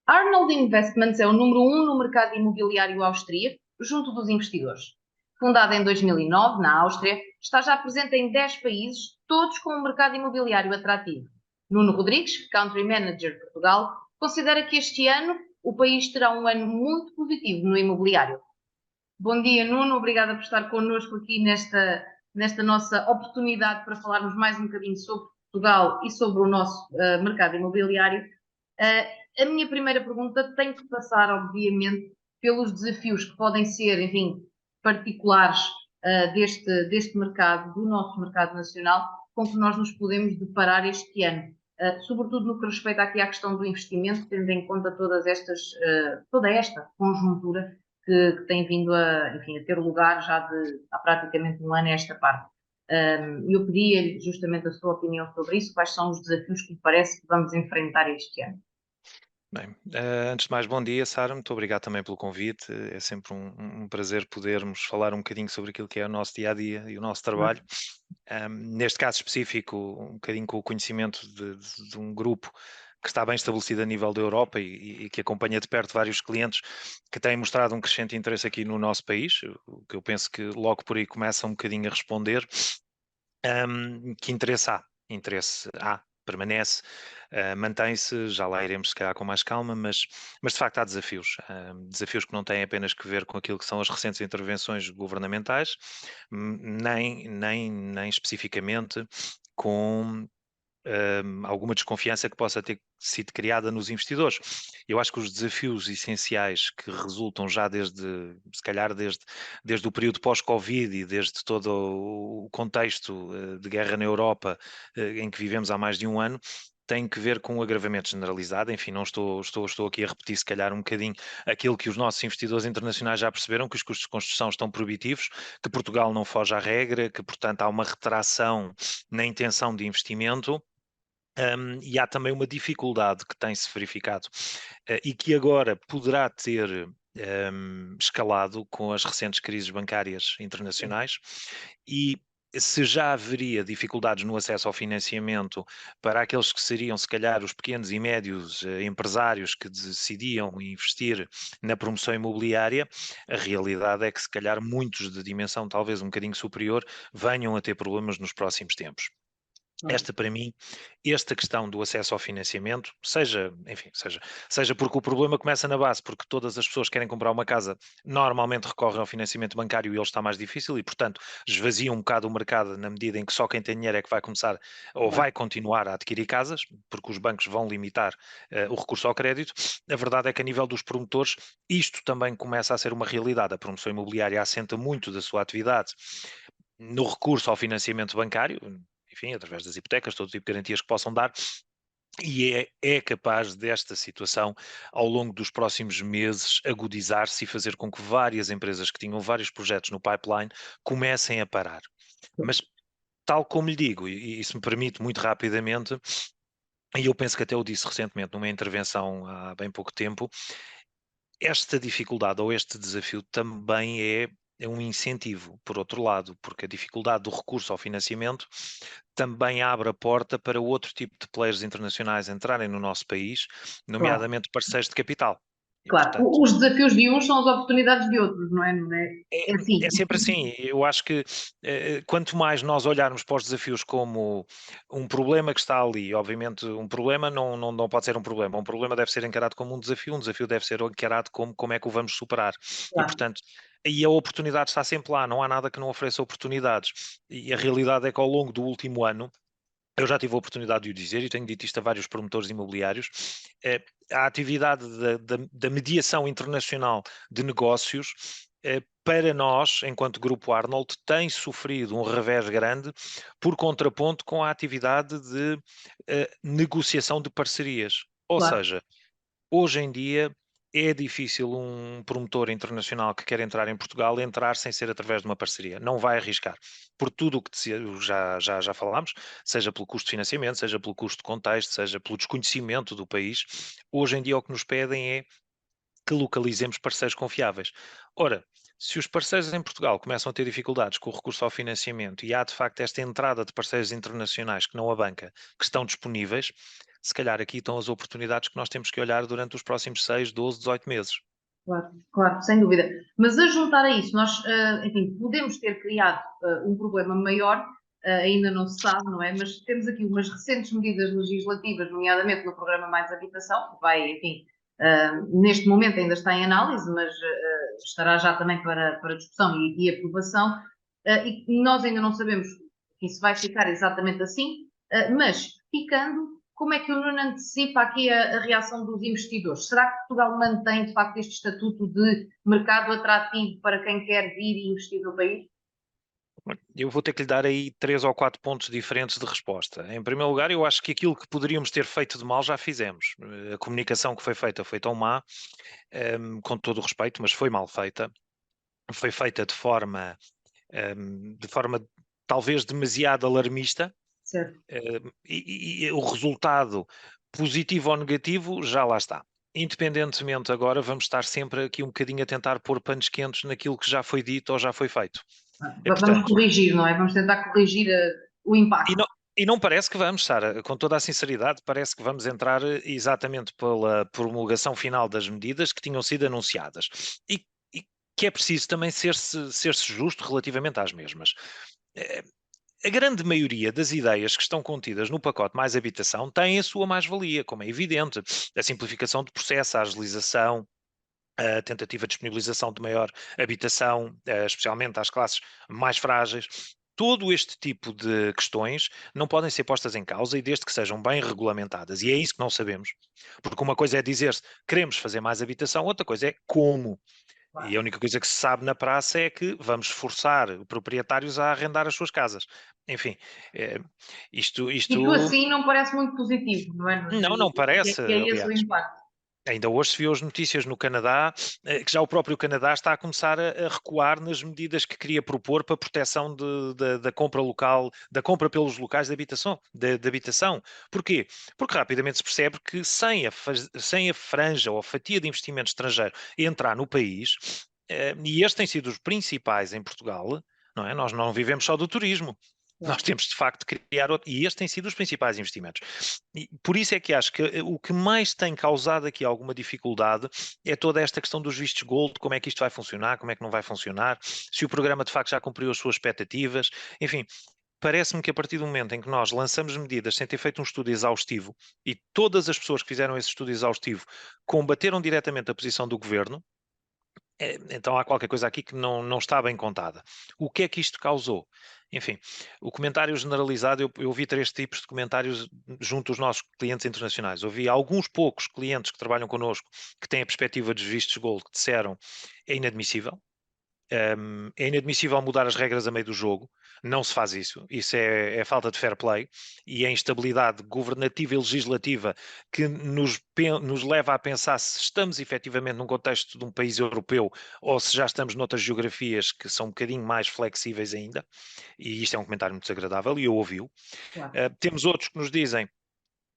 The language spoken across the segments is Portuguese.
Arnold Investments é o número um no mercado imobiliário austríaco, junto dos investidores. Fundada em 2009, na Áustria, está já presente em 10 países, todos com um mercado imobiliário atrativo. Nuno Rodrigues, Country Manager de Portugal, considera que este ano o país terá um ano muito positivo no imobiliário. Bom dia, Nuno. Obrigada por estar connosco aqui nesta nossa oportunidade para falarmos mais um bocadinho sobre Portugal e sobre o nosso mercado imobiliário. A minha primeira pergunta tem que passar, obviamente, pelos desafios que podem ser, enfim, particulares deste mercado, do nosso mercado nacional, com que nós nos podemos deparar este ano. Sobretudo no que respeita aqui à questão do investimento, tendo em conta toda esta conjuntura que tem vindo enfim, a ter lugar já há praticamente um ano a esta parte. Eu pedia-lhe justamente a sua opinião sobre isso, quais são os desafios que lhe parece que vamos enfrentar este ano. Bem, antes de mais, bom dia, Sara. Muito obrigado também pelo convite. É sempre um prazer podermos falar um bocadinho sobre aquilo que é o nosso dia a dia e o nosso trabalho. Neste caso específico, um bocadinho com o conhecimento de um grupo que está bem estabelecido a nível da Europa e que acompanha de perto vários clientes que têm mostrado um crescente interesse aqui no nosso país, o que eu penso que logo por aí começa um bocadinho a responder. Que interesse há? Interesse há, permanece, mantém-se, já lá iremos se calhar com mais calma, mas de facto há desafios. Desafios que não têm apenas que ver com aquilo que são as recentes intervenções governamentais, nem especificamente com alguma desconfiança que possa ter sido criada nos investidores. Eu acho que os desafios essenciais que resultam já se calhar desde o período pós-Covid e desde todo o contexto de guerra na Europa em que vivemos há mais de um ano, tem que ver com o agravamento generalizado. Enfim, não estou aqui a repetir, se calhar, um bocadinho aquilo que os nossos investidores internacionais já perceberam, que os custos de construção estão proibitivos, que Portugal não foge à regra, que, portanto, há uma retração na intenção de investimento. E há também uma dificuldade que tem-se verificado e que agora poderá ter escalado com as recentes crises bancárias internacionais e se já haveria dificuldades no acesso ao financiamento para aqueles que seriam, se calhar, os pequenos e médios empresários que decidiam investir na promoção imobiliária, a realidade é que, se calhar, muitos de dimensão talvez um bocadinho superior venham a ter problemas nos próximos tempos. Esta, para mim, esta questão do acesso ao financiamento, enfim, seja porque o problema começa na base, porque todas as pessoas que querem comprar uma casa normalmente recorrem ao financiamento bancário e ele está mais difícil e, portanto, esvaziam um bocado o mercado na medida em que só quem tem dinheiro é que vai começar ou vai continuar a adquirir casas, porque os bancos vão limitar o recurso ao crédito. A verdade é que, a nível dos promotores, isto também começa a ser uma realidade. A promoção imobiliária assenta muito da sua atividade no recurso ao financiamento bancário, enfim, através das hipotecas, todo tipo de garantias que possam dar, e é capaz desta situação, ao longo dos próximos meses, agudizar-se e fazer com que várias empresas que tinham vários projetos no pipeline comecem a parar. Mas, tal como lhe digo, e isso me permite muito rapidamente, e eu penso que até o disse recentemente numa intervenção há bem pouco tempo, esta dificuldade ou este desafio também é um incentivo, por outro lado, porque a dificuldade do recurso ao financiamento também abre a porta para outro tipo de players internacionais entrarem no nosso país, Claro, nomeadamente parceiros de capital. E, claro. portanto, Os desafios de uns são as oportunidades de outros, não é? Não é? É é assim. sempre assim. Eu acho que quanto mais nós olharmos para os desafios como um problema que está ali, obviamente um problema não pode ser um problema deve ser encarado como um desafio deve ser encarado como é que o vamos superar. E, Claro. portanto, aí a oportunidade está sempre lá, não há nada que não ofereça oportunidades. E a realidade é que ao longo do último ano, eu já tive a oportunidade de o dizer e tenho dito isto a vários promotores imobiliários, eh, a atividade da mediação internacional de negócios, para nós, enquanto Grupo Arnold, tem sofrido um revés grande por contraponto com a atividade de negociação de parcerias. Ou Claro. seja, hoje em dia é difícil um promotor internacional que quer entrar em Portugal entrar sem ser através de uma parceria. Não vai arriscar. Por tudo o que já falámos, seja pelo custo de financiamento, seja pelo custo de contexto, seja pelo desconhecimento do país, hoje em dia o que nos pedem é que localizemos parceiros confiáveis. Ora, Se os parceiros em Portugal começam a ter dificuldades com o recurso ao financiamento e há de facto esta entrada de parceiros internacionais que não a banca, que estão disponíveis, se calhar aqui estão as oportunidades que nós temos que olhar durante os próximos 6, 12, 18 meses. Claro, claro, sem dúvida. Mas a juntar a isso, nós, enfim, podemos ter criado um problema maior, ainda não se sabe, não é? Mas temos aqui umas recentes medidas legislativas, nomeadamente no programa Mais Habitação, que vai, enfim, neste momento ainda está em análise, mas estará já também para discussão e aprovação, e nós ainda não sabemos que isso vai ficar exatamente assim, mas ficando. Como é que o Nuno antecipa aqui a reação dos investidores? Será que Portugal mantém, de facto, este estatuto de mercado atrativo para quem quer vir e investir no país? Eu vou ter que lhe dar aí 3 ou 4 pontos diferentes de resposta. Em primeiro lugar, eu acho que aquilo que poderíamos ter feito de mal já fizemos. A comunicação que foi tão má, com todo o respeito, mas foi mal feita. Foi feita de forma talvez demasiado alarmista, Certo. e o resultado, positivo ou negativo, já lá está. Independentemente agora, vamos estar sempre aqui um bocadinho a tentar pôr panos quentes naquilo que já foi dito ou já foi feito. E, Vamos portanto, corrigir, não é? Vamos tentar corrigir o e impacto. não, e não parece que vamos, Sara, com toda a sinceridade, parece que vamos entrar exatamente pela promulgação final das medidas que tinham sido anunciadas. E que é preciso também ser-se justo relativamente às mesmas. Eh, A grande maioria das ideias que estão contidas no pacote Mais Habitação têm a sua mais-valia, como é evidente. A simplificação de processo, a agilização, a tentativa de disponibilização de maior habitação, especialmente às classes mais frágeis. Todo este tipo de questões não podem ser postas em causa e desde que sejam bem regulamentadas. E é isso que não sabemos. Porque uma coisa é dizer-se queremos fazer mais habitação, outra coisa é como. E a Claro. única coisa que se sabe na praça é que vamos forçar proprietários a arrendar as suas casas. Enfim, eh, Isto isto assim não parece muito positivo, não é, Nuno? não parece, E é esse o aliás. impacto. Ainda hoje se viu as notícias no Canadá, que já o próprio Canadá está a começar a recuar nas medidas que queria propor para a proteção da compra local, da compra pelos locais de habitação. Porquê? Porque rapidamente se percebe que sem a franja ou a fatia de investimento estrangeiro entrar no país, e estes têm sido os principais em Portugal, não é? Nós não vivemos só do turismo. Nós Claro. temos de facto de criar outro, e estes têm sido os principais investimentos. E por isso é que acho que o que mais tem causado aqui alguma dificuldade é toda esta questão dos vistos gold, como é que isto vai funcionar, como é que não vai funcionar, se o programa de facto já cumpriu as suas expectativas, enfim. Parece-me que a partir do momento em que nós lançamos medidas sem ter feito um estudo exaustivo e todas as pessoas que fizeram esse estudo exaustivo combateram diretamente a posição do governo, então há qualquer coisa aqui que não está bem contada. O que é que isto causou? Enfim, o comentário generalizado, eu ouvi 3 tipos de comentários junto aos nossos clientes internacionais. Ouvi alguns poucos clientes que trabalham connosco que têm a perspectiva dos vistos gold que disseram é inadmissível. É inadmissível mudar as regras a meio do jogo, não se faz isso. Isso é falta de fair play e é instabilidade governativa e legislativa que nos leva a pensar se estamos efetivamente num contexto de um país europeu ou se já estamos noutras geografias que são um bocadinho mais flexíveis ainda. E isto é um comentário muito desagradável e eu ouvi-o. Claro. Temos outros que nos dizem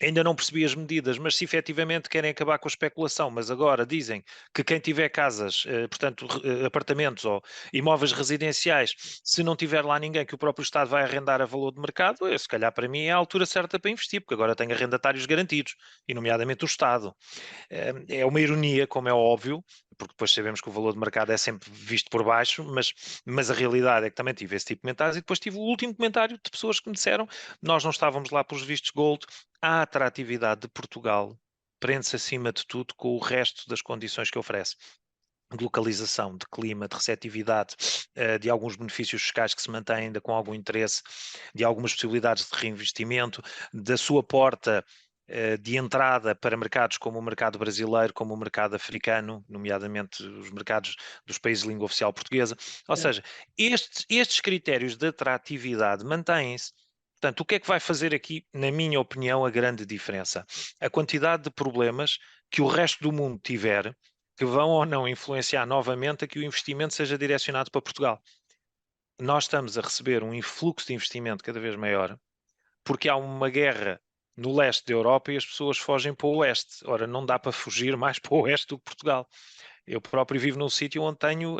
ainda não percebi as medidas, mas se efetivamente querem acabar com a especulação, mas agora dizem que quem tiver casas, portanto, apartamentos ou imóveis residenciais, se não tiver lá ninguém que o próprio Estado vai arrendar a valor de mercado, se calhar para mim é a altura certa para investir, porque agora tem arrendatários garantidos, e nomeadamente o Estado. É uma ironia, como é óbvio, porque depois sabemos que o valor de mercado é sempre visto por baixo, mas a realidade é que também tive esse tipo de comentários e depois tive o último comentário de pessoas que me disseram nós não estávamos lá pelos vistos gold, a atratividade de Portugal prende-se acima de tudo com o resto das condições que oferece. De localização, de clima, de receptividade, de alguns benefícios fiscais que se mantêm ainda com algum interesse, de algumas possibilidades de reinvestimento, da sua porta de entrada para mercados como o mercado brasileiro, como o mercado africano, nomeadamente os mercados dos países de língua oficial portuguesa. Ou Certo. seja, estes critérios de atratividade mantêm-se. Portanto, o que é que vai fazer aqui, na minha opinião, a grande diferença? A quantidade de problemas que o resto do mundo tiver, que vão ou não influenciar novamente a que o investimento seja direcionado para Portugal. Nós estamos a receber um influxo de investimento cada vez maior, porque há uma guerra no leste da Europa e as pessoas fogem para o oeste. Ora, não dá para fugir mais para o oeste do que Portugal. Eu próprio vivo num sítio onde tenho,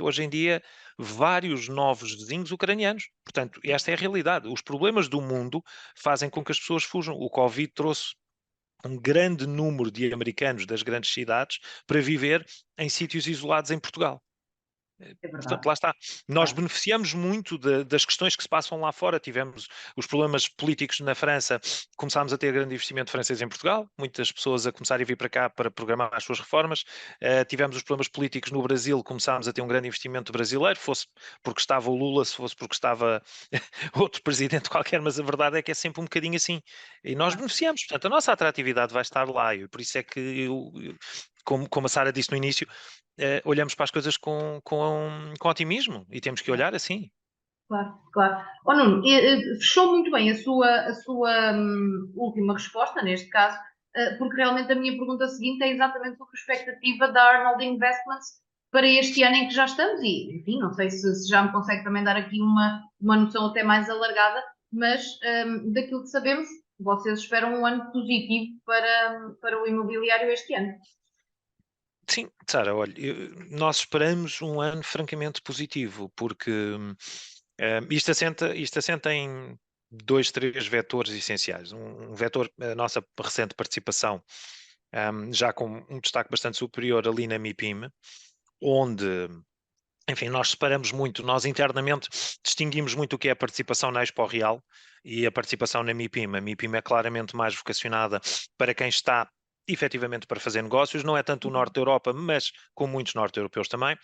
hoje em dia, vários novos vizinhos ucranianos. Portanto, esta é a realidade. Os problemas do mundo fazem com que as pessoas fujam. O Covid trouxe um grande número de americanos das grandes cidades para viver em sítios isolados em Portugal. É Portanto, verdade. lá está. Nós Claro. beneficiamos muito das questões que se passam lá fora. Tivemos os problemas políticos na França, começámos a ter grande investimento francês em Portugal, muitas pessoas a começarem a vir para cá para programar as suas reformas. Tivemos os problemas políticos no Brasil, começámos a ter um grande investimento brasileiro, fosse porque estava o Lula, se fosse porque estava outro presidente qualquer, mas a verdade é que é sempre um bocadinho assim. E nós Claro. beneficiamos. Portanto, a nossa atratividade vai estar lá. E por isso é que como a Sara disse no início, olhamos para as coisas com otimismo e temos que olhar assim. Claro, claro. Oh, Nuno, fechou muito bem a sua última resposta, neste caso, porque realmente a minha pergunta seguinte é exatamente sobre a expectativa da Arnold Investments para este ano em que já estamos, e, enfim, não sei se já me consegue também dar aqui uma noção até mais alargada, mas daquilo que sabemos, vocês esperam um ano positivo para o imobiliário este ano. Sim, Sara, olha, nós esperamos um ano francamente positivo, porque isto assenta em dois, três vetores essenciais. Um vetor, a nossa recente participação, já com um destaque bastante superior ali na MIPIM, onde, enfim, nós separamos muito, nós internamente distinguimos muito o que é a participação na Expo Real e a participação na MIPIM. A MIPIM é claramente mais vocacionada para quem está efetivamente para fazer negócios, não é tanto o Norte da Europa, mas com muitos norte-europeus também.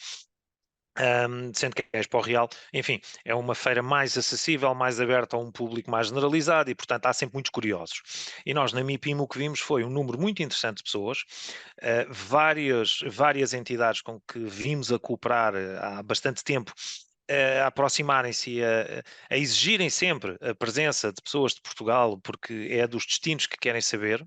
Sendo que a Expo Real, enfim, é uma feira mais acessível, mais aberta a um público mais generalizado e, portanto, há sempre muitos curiosos. E nós, na MIPIM, o que vimos foi um número muito interessante de pessoas, várias entidades com que vimos a cooperar há bastante tempo, a aproximarem-se e a exigirem sempre a presença de pessoas de Portugal, porque é dos destinos que querem saber,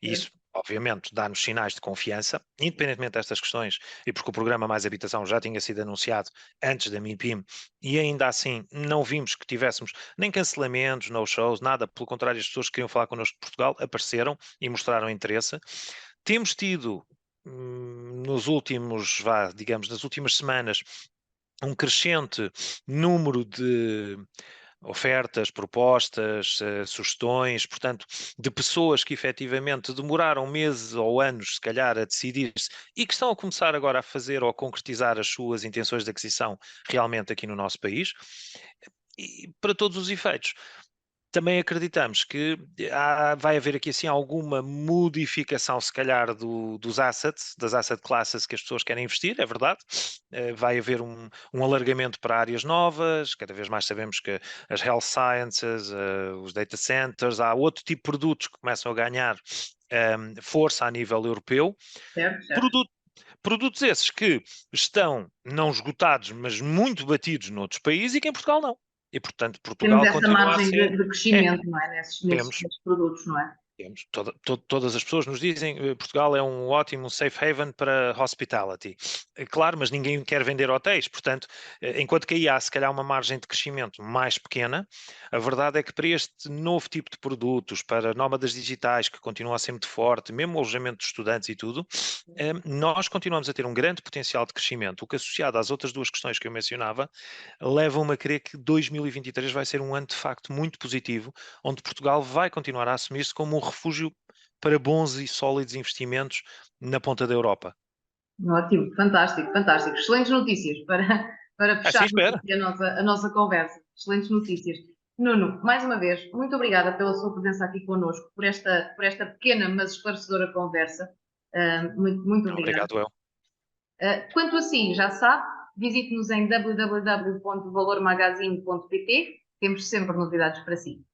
e isso, obviamente, dá-nos sinais de confiança, independentemente destas questões, e porque o programa Mais Habitação já tinha sido anunciado antes da MIPIM, e ainda assim não vimos que tivéssemos nem cancelamentos, no-shows, nada, pelo contrário, as pessoas que queriam falar connosco de Portugal apareceram e mostraram interesse. Temos tido, nos últimos, digamos, nas últimas semanas, um crescente número de ofertas, propostas, sugestões, portanto, de pessoas que efetivamente demoraram meses ou anos, se calhar, a decidir-se e que estão a começar agora a fazer ou a concretizar as suas intenções de aquisição realmente aqui no nosso país, e para todos os efeitos. Também acreditamos que vai haver aqui assim alguma modificação, se calhar, dos assets, das asset classes que as pessoas querem investir, é verdade. Vai haver um alargamento para áreas novas, cada vez mais sabemos que as health sciences, os data centers, há outro tipo de produtos que começam a ganhar força a nível europeu. Certo, certo. Produto- Produtos esses que estão não esgotados, mas muito batidos noutros países e que em Portugal não. E, portanto, Temos Portugal essa continua a margem ser. de É, crescimento, não é? Nesses, nesses, temos, nesses produtos, não é? temos. Todas as pessoas nos dizem que Portugal é um ótimo safe haven para hospitality. Claro, mas ninguém quer vender hotéis. Portanto, enquanto que aí há se calhar uma margem de crescimento mais pequena, a verdade é que para este novo tipo de produtos, para nómadas digitais, que continua a ser muito forte, mesmo o alojamento de estudantes e tudo, nós continuamos a ter um grande potencial de crescimento, o que associado às outras duas questões que eu mencionava, leva-me a crer que 2023 vai ser um ano de facto muito positivo, onde Portugal vai continuar a assumir-se como um refúgio para bons e sólidos investimentos na ponta da Europa. Ótimo, fantástico, fantástico. Excelentes notícias para Assim fecharmos espera. aqui a nossa conversa. Excelentes notícias. Nuno, mais uma vez, muito obrigada pela sua presença aqui connosco, por esta pequena, mas esclarecedora conversa. Muito, muito obrigada. Obrigado, eu. Quanto assim, já sabe, visite-nos em www.valormagazine.pt. Temos sempre novidades para si.